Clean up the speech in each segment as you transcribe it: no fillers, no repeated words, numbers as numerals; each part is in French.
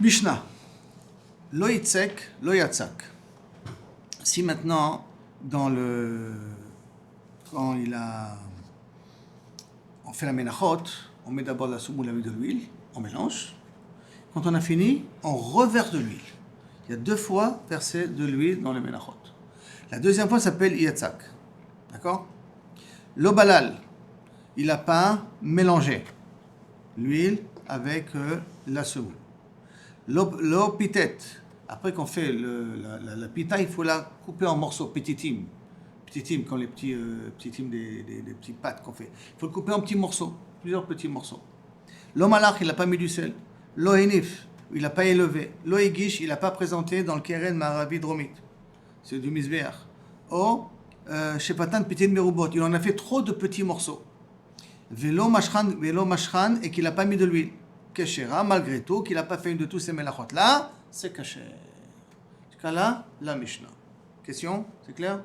Mishnah. Lo yitzek, lo yatzak. Si maintenant, quand on fait la menachot, on met d'abord la soumoule avec de l'huile, on mélange. Quand on a fini, on reverse de l'huile. Il y a 2 fois versé de l'huile dans le menachot. La deuxième fois s'appelle yatzak. D'accord? Lo balal, il n'a pas mélangé l'huile avec la semoule. Lo pitet, après qu'on fait la pita, il faut la couper en morceaux petitim. Petitim, comme les petits petitim des petits pâtes qu'on fait. Il faut le couper en petits morceaux, plusieurs petits morceaux. Lo malach, il n'a pas mis du sel. Lo enif, il n'a pas élevé. Lo egish, il n'a pas présenté dans le keren maravi dromit. C'est du misbeach. Oh, shepatan pitin merubot, il en a fait trop de petits morceaux. Velo mashchan, et qu'il n'a pas mis de l'huile. Keshera, malgré tout, qu'il n'a pas fait une de tous ces melachot là, c'est caché. Jusqu'à là, la Mishnah. Question? C'est clair?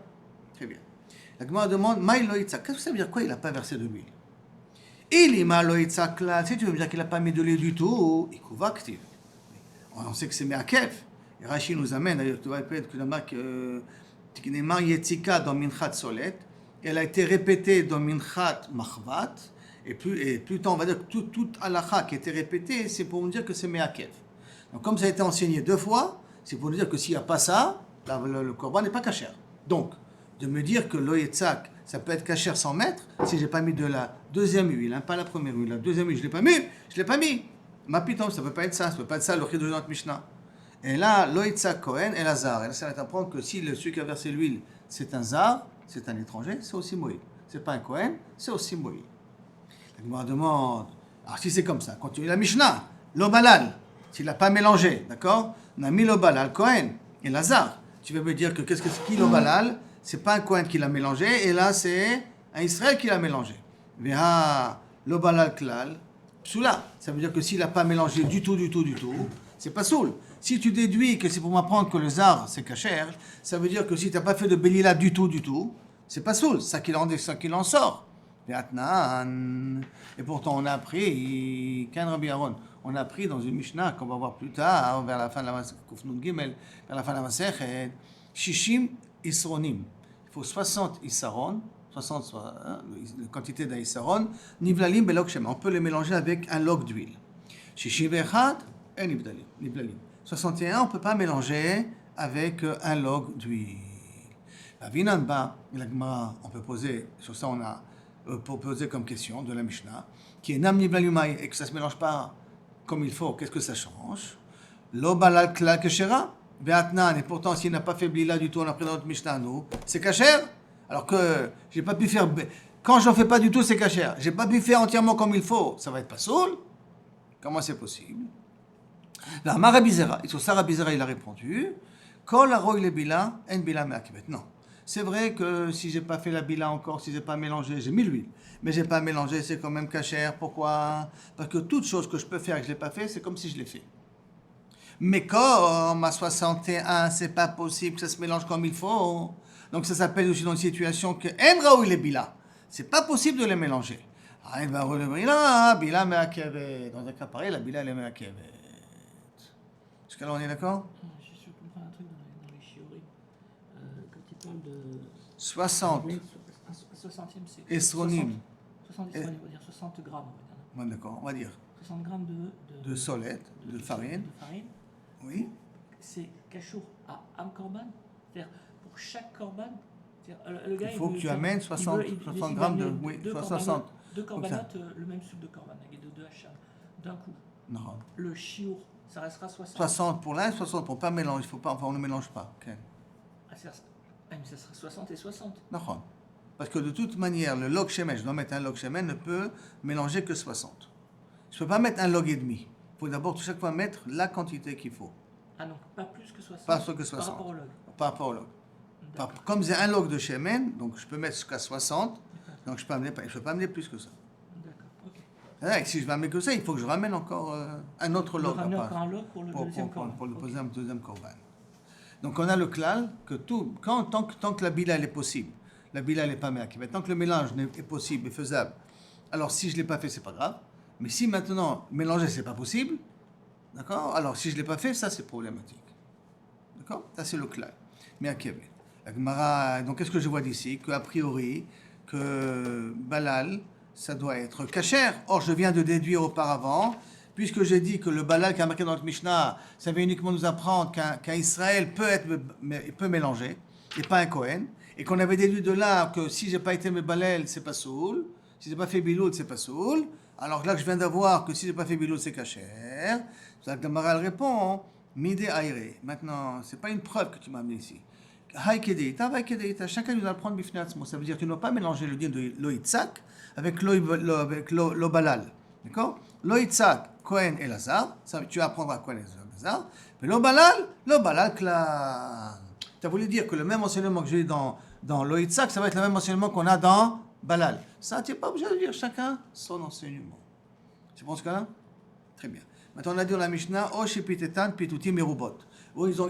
Très bien. La Gemara demande, Maï lo yitzak. Qu'est-ce que ça veut dire quoi? Il n'a pas versé de l'huile. Il ima lo yitzak là. Si tu veux me dire qu'il n'a pas mis de l'huile du tout, il couva active. On sait que c'est me'akev. Et Rashi nous amène, d'ailleurs, tu vas répéter que la marque Tiknema Yetzika dans Minchat Solet, elle a été répétée dans Minchat Machvat. Et plus tard, on va dire que toute halakha qui a été répétée, c'est pour nous dire que c'est me'akev. Donc, comme ça a été enseigné 2 fois, c'est pour nous dire que s'il n'y a pas ça, le korban n'est pas kasher. Donc, de me dire que lo yitzak, ça peut être kasher sans mettre, si je n'ai pas mis de la deuxième huile, hein, pas la première huile, la deuxième huile, je ne l'ai pas mis. Ma piton, ça ne peut pas être ça, le chid de notre Mishnah. Et là, lo yitzak Kohen et Lazar. Et là, ça va t'apprendre que si celui qui a versé l'huile, c'est un zar, c'est un étranger, c'est aussi moïl. C'est pas un Kohen, c'est aussi moïl. La Gemara demande, alors si c'est comme ça, continue la Mishnah, lo balal, s'il n'a pas mélangé, d'accord? On a mis lo balal, Kohen et Lazar. Tu vas me dire que qu'est-ce que c'est qui lo balal? C'est pas un Kohen qui l'a mélangé, et là c'est un Israël qui l'a mélangé. Veha lo balal klal, psula. Ça veut dire que s'il n'a pas mélangé du tout, c'est pas soul. Si tu déduis que c'est pour m'apprendre que le zar c'est kasher, ça veut dire que si tu n'as pas fait de belila du tout, c'est pas soul. Ça qu'il en sort. Et pourtant, on a appris, on a appris dans une Mishnah qu'on va voir plus tard, vers la fin de la Kufnun Gimel, vers la fin de la Masechet, Shishim Isronim. Il faut 60 Isaron, 60 la quantité d'un Isaron, Nivlalim Belok Shema. On peut les mélanger avec un log d'huile. Shishim Echad et Nivlalim. 61, on ne peut pas mélanger avec un log d'huile. La Vinanba, on peut poser, sur ça on a pour poser comme question de la Mishnah, qui est Nam Niblalumai, et que ça ne se mélange pas comme il faut, qu'est-ce que ça change? Lo balal klal keshera, be'atnan, et pourtant s'il n'a pas fait blila du tout, on a pris dans notre Mishnah, nous, c'est kasher, alors que j'ai pas pu faire, quand j'en fais pas du tout, c'est kasher, j'ai pas pu faire entièrement comme il faut, ça va être pas soul? Comment c'est possible? La Marabizera, et sur ça Rabizera il a répondu, Kol aroy le bila, en bila me'akibet, non. C'est vrai que si j'ai pas fait la bila encore, si j'ai pas mélangé, j'ai mis l'huile, mais j'ai pas mélangé, c'est quand même kasher. Pourquoi? Parce que toute chose que je peux faire et que je l'ai pas fait, c'est comme si je l'ai fait. Mais comme à 61, c'est pas possible que ça se mélange comme il faut. Donc ça s'appelle aussi dans une situation que en raoui les bila. C'est pas possible de les mélanger. Ah, il va relever là, bila me'akevet. Dans un cas pareil, la bila elle est me'akevet. Jusqu'à là, on est d'accord? Je suis comprendre un truc dans les shiurim. Quand il parle de 60 60e, c'est esronim. 60 esronim, on va dire 60 grammes. Bon, d'accord, on va dire 60 grammes de solette, de farine. Oui. C'est kashour à un korban. C'est-à-dire pour chaque korban, le gars, il faut que tu amènes 60 grammes de. Oui, 60. 2 corbanotes, le même soupe de korban, avec 2 hachas, d'un coup. Non. Le shiur, ça restera 60. 60 pour l'un, 60 pour pas mélanger. Il faut pas, enfin, on ne mélange pas. Okay. Mais ça sera 60 et 60. Non. Parce que de toute manière, le log shemen, je dois mettre un log shemen, ne peut mélanger que 60. Je ne peux pas mettre un log et demi. Il faut d'abord chaque fois mettre la quantité qu'il faut. Ah non, pas plus que 60. Pas plus que 60. Par rapport au log. Par rapport au log. Comme j'ai un log de shemen, donc je peux mettre jusqu'à 60, donc je ne peux pas amener plus que ça. D'accord, ok. Ouais, si je vais amener que ça, il faut que je ramène encore un autre log. Encore un log pour le deuxième korban. Pour le deuxième korban. Donc on a le klal que tant que la bila elle est possible, la bila elle n'est pas me'akevet, tant que le mélange est possible et faisable, alors si je ne l'ai pas fait, c'est pas grave. Mais si maintenant mélanger c'est pas possible, D'accord? Alors, si je ne l'ai pas fait, ça c'est problématique. D'accord? Ça c'est le clair. Mais à Québec. La Gemara, donc qu'est-ce que je vois d'ici? Qu'a priori, que Balal, ça doit être kasher. Or, je viens de déduire auparavant, puisque j'ai dit que le Balal qui a marqué dans le Mishnah, ça veut uniquement nous apprendre qu'un Israël peut mélanger, et pas un Kohen, et qu'on avait déduit de là que si j'ai pas été Mebalel, c'est pas Soul, si j'ai pas fait Biloud, c'est pas Soul. Alors là, je viens d'avoir que si j'ai pas fait Biloud, c'est kasher. La Gemara elle répond, Midé Aire. Maintenant, c'est pas une preuve que tu m'as amené ici. Haïkedeita, Haïkedeita, chacun nous apprendre bifnatsmo. Ça veut dire que tu ne dois pas mélanger le din de Loïtzak avec lo Balal. D'accord? Loïtzak, Kohen et Lazar. Ça, tu apprendras Kohen et Lazar. Mais lo Balal, Kla. Tu as voulu dire que le même enseignement que j'ai dans Loïtzak, ça va être le même enseignement qu'on a dans Balal. Ça, tu n'es pas obligé de dire chacun son enseignement. Tu penses que là? Très bien. Maintenant, on a dit dans la Mishnah, Oshipitetan pitutim merubot.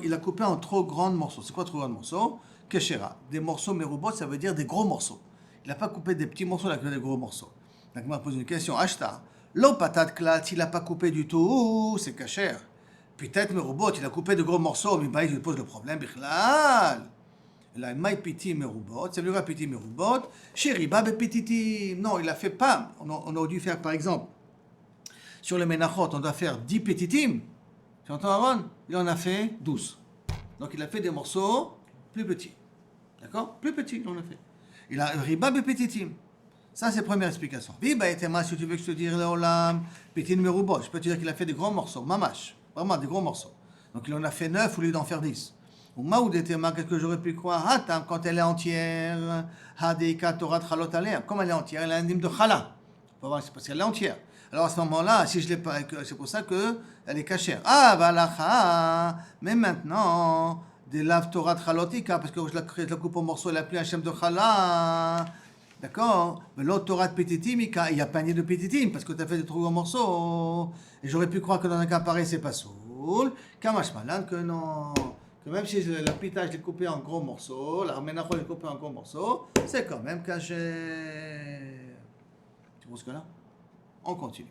Il a coupé en trop grands morceaux. C'est quoi trop grands morceaux? Keshera. Des morceaux merubot, ça veut dire des gros morceaux. Il n'a pas coupé des petits morceaux, il a coupé des gros morceaux. Donc, on m'a posé une question. Ashta. Lo patat klat, s'il n'a pas coupé du tout, c'est kasher. Peut-être merubot, il a coupé de gros morceaux, mais il pose le problème. Bichlal. La maï piti merubot, ça veut dire piti merubot. Sheriba bepititim. Non, il a fait pas. On aurait dû faire, par exemple, sur le Menachot, on doit faire 10 pétitim. Tu entends Aaron? Il en a fait 12. Donc il a fait des morceaux plus petits. D'accord? Plus petits, il en a fait. Il a riba pétitim. Ça, c'est la première explication. Riba et tema, si tu veux que je te dise l'olam, pétit numéro bon. Je peux te dire qu'il a fait des gros morceaux. Mamash. Vraiment des gros morceaux. Donc il en a fait 9 au lieu d'en faire 10. Ou maoud et tema, qu'est-ce que j'aurais pu croire? Hatam, quand elle est entière. Hadeika Torah Chalot Alea. Comme elle est entière, elle a un dîme de chala. On va voir, c'est parce qu'elle est entière. Alors à ce moment-là, si je l'ai pas, c'est pour ça qu'elle est cachère. Ah, valacha, mais maintenant, des laves Torah chalotika, parce que je la coupe en morceaux, elle a pris un shem de chala. D'accord? Mais l'autre Torah de pétitim, il y a panier de pétitim, parce que tu as fait des trop gros morceaux. Et j'aurais pu croire que dans un cas pareil, c'est pas soul. Kamash malan, que non. Que même si la pita, je l'ai coupé en gros morceaux, la menacho, je l'ai coupé en gros morceaux, c'est quand même caché. Tu vois ce que là? On continue.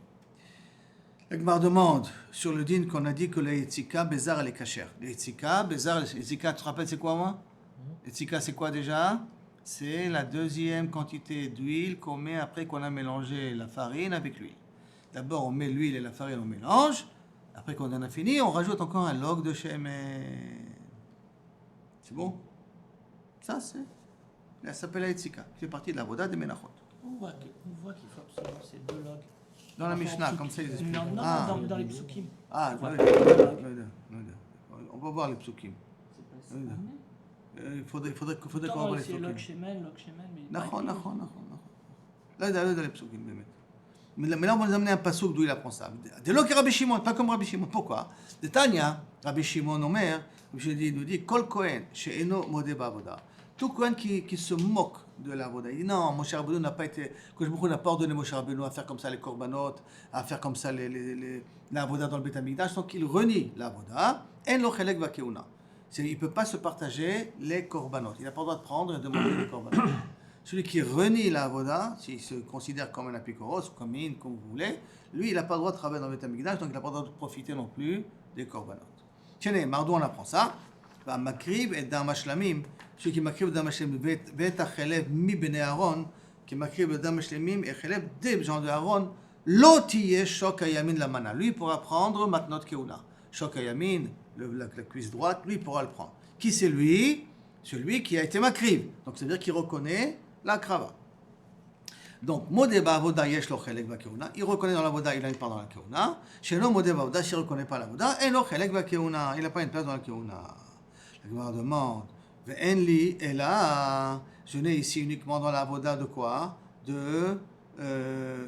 La Gemara demande sur le din qu'on a dit que le Yitzika, Bézar, elle est cachère. Le Yitzika, Bézar, Yitzika, tu te rappelles c'est quoi moi? Yitzika, c'est quoi déjà? C'est la deuxième quantité d'huile qu'on met après qu'on a mélangé la farine avec l'huile. D'abord, on met l'huile et la farine, on mélange. Après qu'on en a fini, on rajoute encore un log de shemen. C'est bon? Ça, ça s'appelle la Yitzika. Ça fait partie de la voda des Menachot. On voit qu'il faut absolument ces deux logs. Dans la Mishnah, comme ça ils expliquent. Non, dans les psukim. Ah, on va voir les psukim. C'est pas ça. Il faudrait qu'on voit les psukim. log shemen, mais... D'accord. Là, dans les psukim, mais là, on va nous amener un pasouk d'où il apprend ça. De l'eau qui Rabbi Shimon, pas comme Rabbi Shimon. Pourquoi? De Tanya, Rabbi Shimon Omer, il nous dit, Kol Kohen, she'eno modeh ba'avoda. Tout Kohen qui se moque de la voda. Il dit non, Moshe Rabbeinu n'a pas été, que je n'a pas ordonné Moshe Rabbeinu à faire comme ça les korbanot, à faire comme ça la voda dans le Beth Amikdash, donc il renie la voda. En lo chelek vakeuna. Il ne peut pas se partager les korbanot. Il n'a pas le droit de prendre et de demander les korbanot. Celui qui renie la voda, s'il se considère comme un apikoros, comme vous voulez, lui, il n'a pas le droit de travailler dans le Beth Amikdash, donc il n'a pas le droit de profiter non plus des korbanot. Tiens, Mardou, on apprend ça. Makrib et dans Mashlamim, celui qui makrib dans Mashlamim, Vet Achelev mi bene Aaron, qui makrib dans Mashlamim et Achelev des gens de Aaron, l'otiye shok ayamin la mana. Lui pourra prendre matnot keuna. Shok ayamin, la cuisse droite, lui pourra le prendre. Qui c'est lui? Celui qui a été makrib. Donc ça veut dire qu'il reconnaît la krava. Donc, modé ba'avoda yesh lo chelek ba'keuna. Il reconnaît dans la voda, il a une part dans la keuna. Chez nous, modé ba'avoda, s'il ne reconnaît pas la voda, et lo chelek ba'keuna. Il n'a pas une place dans la keuna. La Gemara demande, Ve'enli et là, je n'ai ici uniquement dans la voda de quoi? De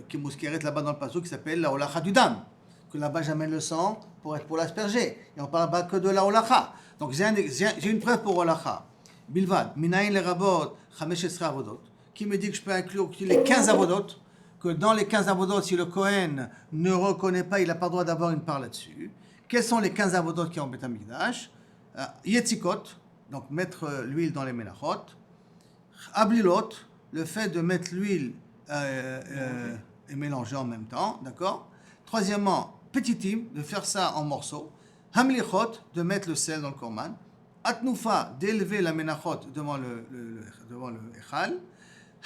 qui mouskeret là-bas dans le passage qui s'appelle la holacha du dam. Que là-bas j'amène le sang pour l'asperger. Et on parle pas que de la holacha. Donc j'ai une preuve pour holacha. Bilvad, minayin le rabot, chamesh esra avodot. Qui me dit que je peux inclure les 15 avodot, que dans les 15 avodot, si le Kohen ne reconnaît pas, il n'a pas le droit d'avoir une part là-dessus. Quels sont les 15 avodot qui ont Beth Amikdash? Yetzikot, donc mettre l'huile dans les menachot. Ablilot, le fait de mettre l'huile et mélanger en même temps, d'accord? Troisièmement, petitim, de faire ça en morceaux. Hamlichot, de mettre le sel dans le korban. Atnufa, d'élever la menachot devant devant le echal.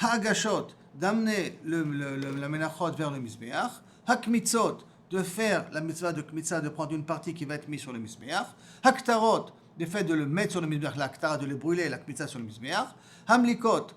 Ha'agashot, d'amener la menachot vers le mizbeach. Hakmitzot, de faire la mitzvah de kmitza, de prendre une partie qui va être mise sur le mizbeach. Haktarot, le fait de le mettre sur le mizbeach, la ktara, de le brûler, la kmitza sur le mizbeach. Hamlikot,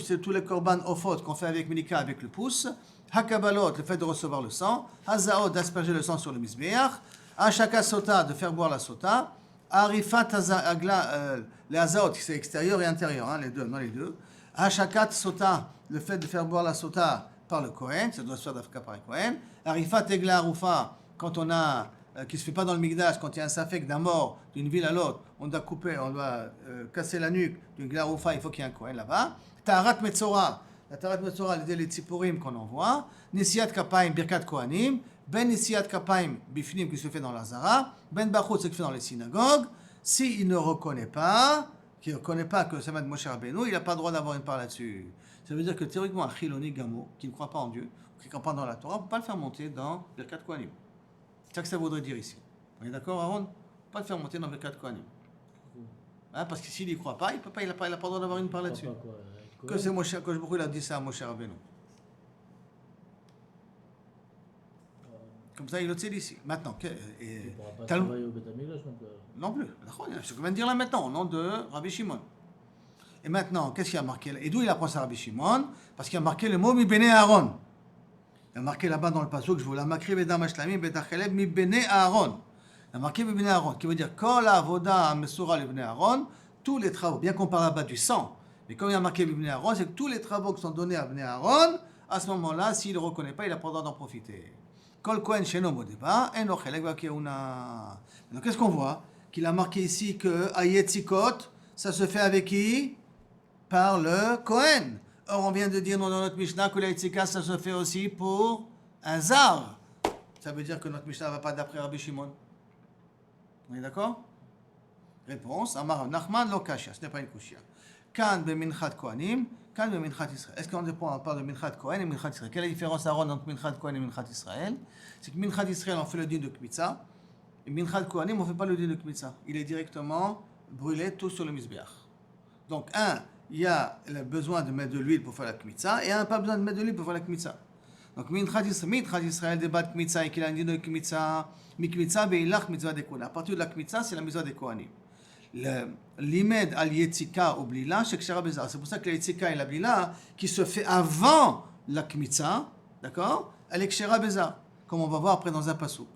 c'est tous les korban ofot qu'on fait avec Milika, avec le pouce. Hakabalot, le fait de recevoir le sang. Hazaot, d'asperger le sang sur le mizbeach. Ashaka sota, de faire boire la sota. Arifat agla, les hazaot, c'est extérieur et intérieur, hein, les deux, non les deux. Ashakat sota, le fait de faire boire la sota par le Kohen, ça doit se faire d'Afka par le Kohen. Arifat egla arufa, quand on a, qui se fait pas dans le Migdash, quand il y a un safek d'un mort d'une ville à l'autre, on doit couper, on doit casser la nuque d'une glaroufa, il faut qu'il y ait un Kohen là-bas. Taharat Metzora, la Taharat Metzora, les tzipurim qu'on envoie. Nisiat Kapaim, Birkat Kohanim. Ben Nisiat Kapaim, Bifnim, qui se fait dans la Zara. Ben Bachut, ce qui se fait dans les synagogues. S'il ne reconnaît pas, qu'il ne reconnaît pas que ça va de Moshe Rabbeinu, il n'a pas le droit d'avoir une part là-dessus. Ça veut dire que théoriquement, un Chiloni Gamo, qui ne croit pas en Dieu, qui ne croit pas dans la Torah, on ne peut pas le faire monter dans Birkat Kohanim. C'est ça que ça voudrait dire ici. On est d'accord, Aaron? On ne peut pas le faire monter dans Birkat Kohanim. Hein, parce que s'il n'y croit pas, il n'a pas le droit d'avoir une part là-dessus. Que c'est Moshe, que il a dit ça à Moshe Rabbeinu. Comme ça, il le sait ici. Maintenant, Il ne pourra pas travailler au Beth Amikdash non plus. C'est ce qu'on vient de dire là maintenant, au nom de Rabbi Shimon. Et maintenant, qu'est-ce qu'il y a marqué là? Et d'où il apprend ça, Rabbi Shimon? Parce qu'il y a marqué le mot mi bene Aaron. Il y a marqué là-bas dans le passage, je vous l'ai marqué, Bedam Ashlamim, Betacheleb, mi bene Aaron. Il y a marqué mi bene Aaron, qui veut dire Kol avoda mesura le bene Aaron, tous les travaux, bien qu'on parle là-bas du sang, mais comme il y a marqué mi bene Aaron, c'est que tous les travaux qui sont donnés à bene Aaron, à ce moment-là, s'il ne le reconnaît pas, il a pas le droit d'en profiter. Kol Kohen Sheno Modeba, Eno Chelek Vakeuna. Donc qu'est-ce qu'on voit? Qu'il a marqué ici que Ayetzikot, ça se fait avec qui? Par le Kohen. Or, on vient de dire dans notre Mishnah que l'Ayetzika, ça se fait aussi pour un Zar. Ça veut dire que notre Mishnah ne va pas d'après Rabbi Shimon. On est d'accord? Réponse, Amar Nachman lo Kashia, ce n'est pas une Kushia. Kan be Minchat Kohanim, Kan be Minchat Israël. Est-ce qu'on parle de Minchat Kohen et Minchat Israël? Quelle est la différence, Aaron, entre Minchat Kohen et Minchat Israël? C'est que Minchat Israël, on fait le din de Kmitza, et Minchat Kohanim, on ne fait pas le din de Kmitza. Il est directement brûlé tout sur le Mizbeach. Donc, il y a le besoin de mettre de l'huile pour faire la Kmitza, et pas besoin de mettre de l'huile pour faire la Kmitza. Donc, Minchat Israël débat Kmitza, et qu'il a un din de Kmitza, Mikmitza be'ilach mitzvah de Kohanim. À partir de la Kmitza, c'est la mitzvah des Kohanim. L'imed al yetzika ou blila, c'est bezar. C'est pour ça que la yetzika et la blila, qui se fait avant la kmitza, d'accord, elle est kshera bezar, comme on va voir après dans un pasuk.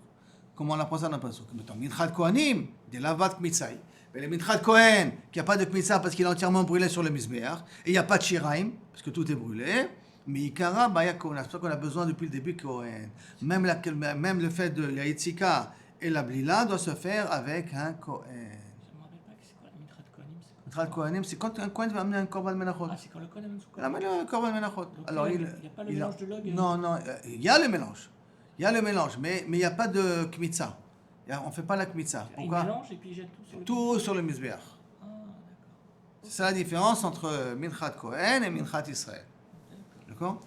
Comment on apprend ça dans un pasuk? Mettons, minchat kohanim, de lavat kmitzai. Mais le minchat kohen, qui n'a pas de kmitza parce qu'il est entièrement brûlé sur le mizbeach, et il n'y a pas de shiraim, parce que tout est brûlé, mais ikara baya kohen. C'est pour ça qu'on a besoin depuis le début kohen. Même le fait de la yetzika et la blila doit se faire avec un kohen. Minchat Kohanim, c'est quand un Kohen va amener un Korban Menachot. Ah, c'est quand le Kohen amène son Il amène un Korban Menachot. Alors, il n'y a pas le mélange de log? Non, il y a le mélange. Il y a le mélange, mais il n'y a pas de Kmitza. On ne fait pas la Kmitza. Pourquoi? Il mélange et puis il jette tout sur le Tout sur le Mizbeach. Ah, d'accord. C'est ça la différence entre Minchat Kohen et Minchat Israël. D'accord?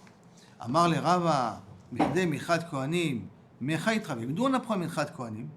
Amar le Rava, Mikde Minchat Kohanim, Mecha Itrabe. D'où on apprend Minchat Kohanim?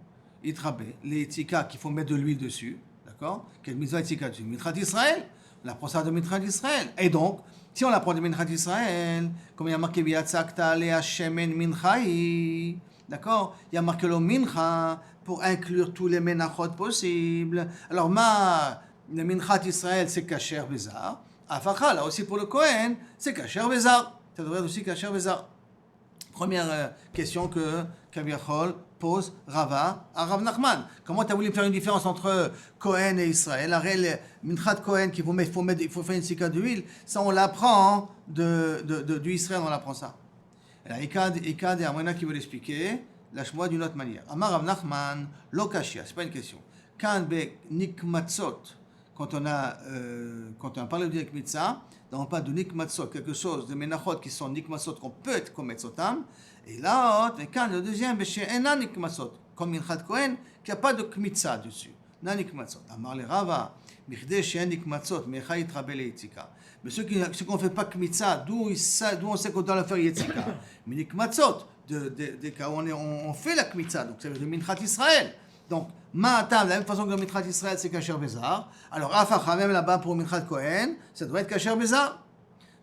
Itrabe, les tzika qu'il faut mettre de l'huile dessus. D'accord? Quelle mitzvah tzika dessus? Minchat Israël. On apprend ça de Minchat Israël. Et donc, si on apprend de Minchat Israël, comme il y a marqué Biatzakta Lea Shemen Minchai, d'accord? Il y a marqué le Mincha pour inclure tous les menachot possibles. Alors, le Minchat Israël, c'est Kasher Bezar. Afacha, là aussi pour le Kohen, c'est Kasher Bezar. Ça devrait être aussi Kasher Bezar. Première question que Kaviachol pose Rava à Rav Nachman. Comment tu as voulu faire une différence entre Kohen et Israël? La réelle Minchat Kohen qu'il il faut faire une sika d'huile, ça on l'apprend du Israël, on l'apprend ça. Et là, Ikad et Amrena qui veut l'expliquer, lâche-moi d'une autre manière. Amar Rav Nachman, lo kashia, c'est pas une question. Kan be nikmatzot, quand on parle de nikmatza, on parle de nikmatzot, quelque chose de menachot qui sont nikmatzot qu'on peut être comme metzotam. Et là, quand le deuxième, c'est un nikmatzot, comme Minchat Kohen, qui n'a pas de kmitza dessus. Nan nikmatzot. Amar le Rava, Michde she'en nikmatzot, mecha yitrabe le'itzika. Mais ceux qu'on ne fait pas kmitza, d'où on sait qu'on doit le faire yitzika? Mais nikmatzot, des cas où on fait la Kmitza, donc ça veut dire Minchat Israël. Donc, Ma'atam, de la même façon que le Minchat Israël, c'est Kasher Bézar. Alors, Afacha, même là-bas pour Minchat Kohen, ça doit être Kasher Bézar.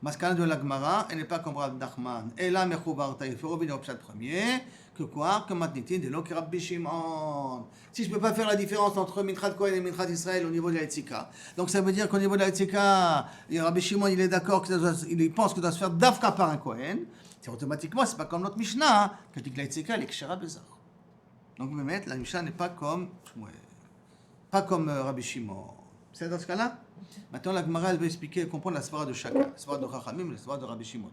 Maskana de la Gemara, elle n'est pas comme Rav Nachman. Et là, Mechoubar Taïf, il faut revenir au pshat premier. Que quoi? Que Matnitin de l'Ok Rabbi Shimon. Si je ne peux pas faire la différence entre Minchat Kohen et Minchat Israël au niveau de la Etzika. Donc ça veut dire qu'au niveau de la Etzika, Rabbi Shimon, il est d'accord, il pense que ça doit se faire d'Afka par un Kohen. C'est automatiquement, c'est pas comme notre Mishnah, hein, qui dit que la Etzika, elle est Kshera Bézar. Donc, vous mettez, la Mishnah n'est pas comme Rabbi Shimon. C'est dans ce cas-là? Maintenant, la Gemara, elle veut expliquer et comprendre la svara de chacun. La svara de Chachamim et la svara de Rabbi Shimon.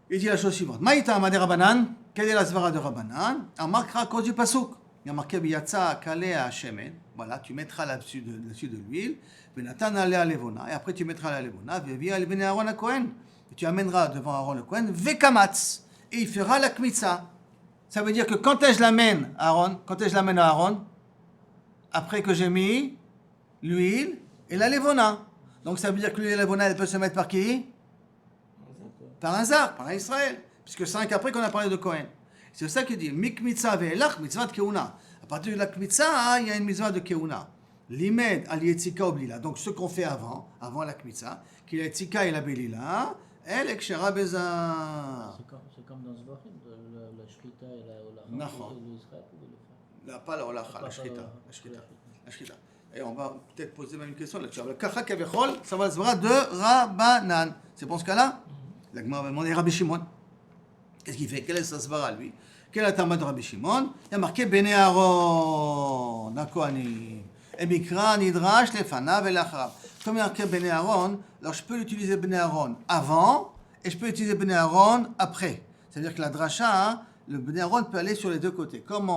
Il dit la chose suivante. Maïta Amade Rabbanan, quelle est la svara de Rabbanan? On marquera à cause du pasuk. Il y a marqué Biyatsa Kalea Shemen. Voilà, tu mettras là-dessus de l'huile. Benatan Alea Levona. Et après, tu mettras la Levona. Vevia El Bene Aaron à Kohen. Et tu amèneras devant Aaron le Kohen. Vekamatz. Et il fera la Kmitza. Ça veut dire que quand est-ce que je l'amène à Aaron, après que j'ai mis l'huile et la levona. Donc ça veut dire que l'huile et la levona, elle peut se mettre par qui? Par un zar, par un Israël. Puisque c'est qu'après qu'on a parlé de Kohen. C'est ça qu'il dit, mik mitzvah ve'elach, mitzvah de keuna. À partir de la kmitza, il y a une mitzvah de keuna. Limed al yetzika ou blila. Donc ce qu'on fait avant la kmitza, qui est la yetzika et la belila, elle est kshera bezar. C'est comme dans Zvachim, la Shrita et la Olacha. L'Israël pouvait le faire. Là, pas la Olacha, la Shrita. Et on va peut-être poser même une question là-dessus. Le Kacha Kavechol, ça va se voir de Rabbanan. C'est pour ce cas-là? La Gemara va demander Rabbi Shimon. Qu'est-ce qu'il fait? Quel est sa svara lui? Quel est la Tama de Rabbi Shimon? Il y a marqué Bene Aaron, Kohanim. Et Mikra Nidrash Lefanav et Lacharav. Comme il y a marqué Bene Aaron, alors je peux l'utiliser Bene Aaron avant et je peux utiliser Bene Aaron après. C'est-à-dire que la dracha, le Bene Aaron peut aller sur les deux côtés. Comme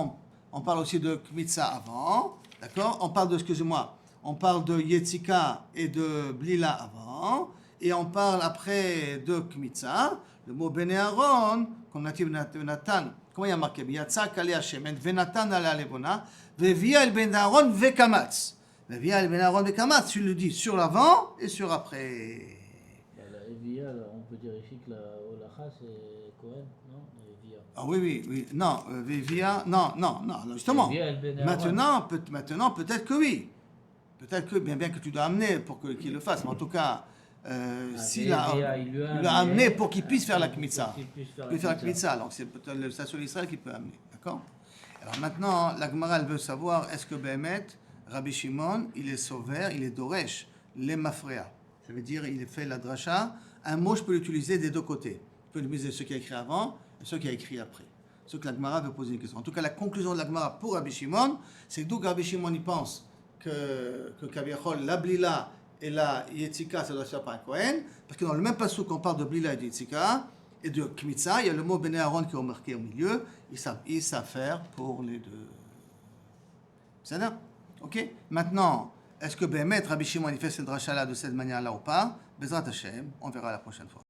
on parle aussi de Kmitza avant, d'accord? On parle de Yetzika et de Blila avant, et on parle après de Kmitza. Le mot Bene Aaron, qu'on a dit Venatan, comment il y a marqué? Yatsa Kalea Shemen, Venatan ala Levona, Vevia el Ben Aaron Vekamatz. Vevia el Ben Aaron Vekamatz, tu le dis sur l'avant et sur après. La Evia, on peut dire ici que la Olacha c'est Kohen, non? Evia. Ah oui. Non, Vevia, non, justement. Maintenant, peut-être que oui. Peut-être que, bien que tu dois amener pour qu'il le fasse, mais en tout cas, s'il l'a amené pour qu'il puisse faire la Kmitza. Il peut faire la Kmitza, donc c'est peut-être le Station d'Israël qui peut amener. D'accord? Alors maintenant, la Gemara, elle veut savoir, est-ce que Behemet, Rabbi Shimon, il est sauver, il est Doresh, les Mafrea. Ça veut dire, il fait la dracha. Un mot, je peux l'utiliser des deux côtés. Je peux l'utiliser ce qui a écrit avant et ce qui a écrit après. Ce que la Gemara veut poser une question. En tout cas, la conclusion de la Gemara pour Rabbi Shimon, c'est que d'où Rabbi Shimon il pense que Kaviachol, la Blila et la Yetzika, ça doit se faire par un Kohen, parce que dans le même passage qu'on parle de Blila et de Yetzika, et de Kmitza, il y a le mot Bene Aaron qui est marqué au milieu, ils savent faire pour les deux. C'est ça? Ok? Maintenant, est-ce que Behemet, Rabbi Shimon, il fait cette dracha-là de cette manière-là ou pas? Bezrat Hashem, on verra la prochaine fois.